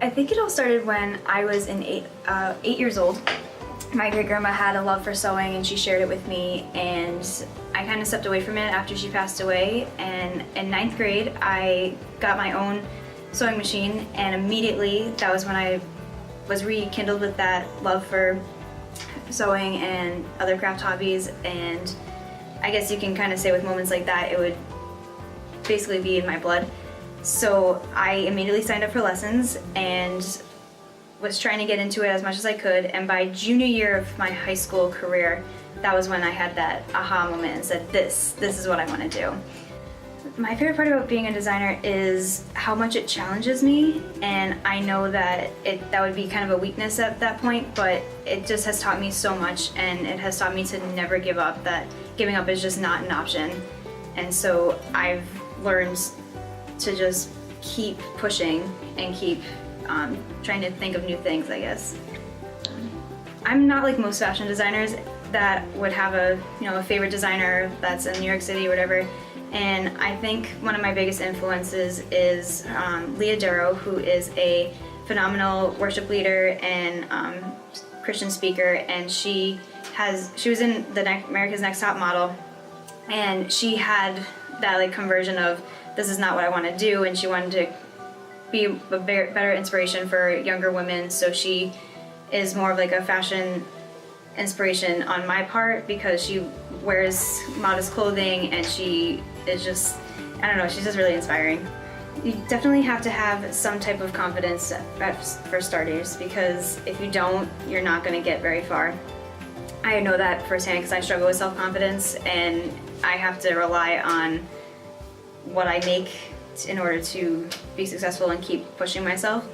I think it all started when I was 8 years old. My great-grandma had a love for sewing and she shared it with me, and I kind of stepped away from it after she passed away, and in 9th grade I got my own sewing machine, and immediately that was when I was rekindled with that love for sewing and other craft hobbies. And I guess you can kind of say with moments like that it would basically be in my blood. So I immediately signed up for lessons and was trying to get into it as much as I could, and by junior year of my high school career, that was when I had that aha moment and said, this is what I want to do. My favorite part about being a designer is how much it challenges me, and I know that that would be kind of a weakness at that point, but it just has taught me so much, and it has taught me to never give up, that giving up is just not an option. And so I've learned to just keep pushing and keep trying to think of new things, I guess. I'm not like most fashion designers that would have a favorite designer that's in New York City or whatever. And I think one of my biggest influences is Leah Darrow, who is a phenomenal worship leader and Christian speaker, and she was in the America's Next Top Model, and she had that like conversion of, this is not what I want to do, and she wanted to be a better inspiration for younger women. So she is more of like a fashion inspiration on my part, because she wears modest clothing and she is just, I don't know, she's just really inspiring. You definitely have to have some type of confidence for starters, because if you don't, you're not going to get very far. I know that firsthand because I struggle with self-confidence, and I have to rely on what I make in order to be successful and keep pushing myself.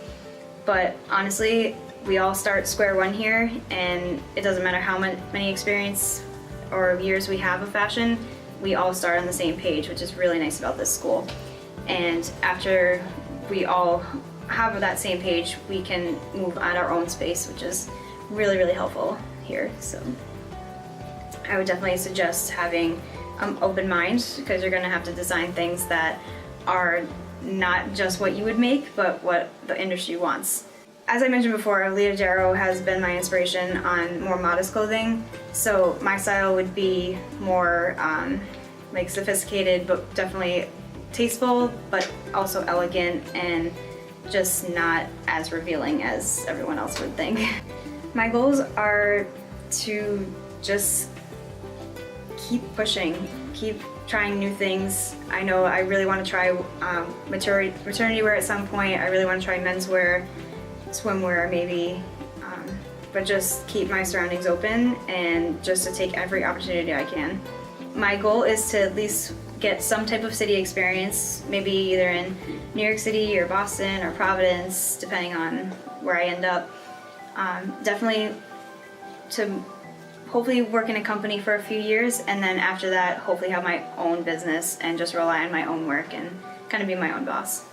But honestly, we all start square one here, and it doesn't matter how many experience or years we have of fashion, we all start on the same page, which is really nice about this school. And after we all have that same page, we can move at our own space, which is really, really helpful here. So I would definitely suggest having an open mind, because you're going to have to design things that are not just what you would make, but what the industry wants. As I mentioned before, Leah Darrow has been my inspiration on more modest clothing, so my style would be more like sophisticated, but definitely tasteful, but also elegant and just not as revealing as everyone else would think. My goals are to just keep pushing, keep trying new things. I know I really want to try maternity wear at some point. I really want to try menswear, swimwear maybe, but just keep my surroundings open and just to take every opportunity I can. My goal is to at least get some type of city experience, maybe either in New York City or Boston or Providence, depending on where I end up. Definitely to hopefully work in a company for a few years, and then after that hopefully have my own business and just rely on my own work and kind of be my own boss.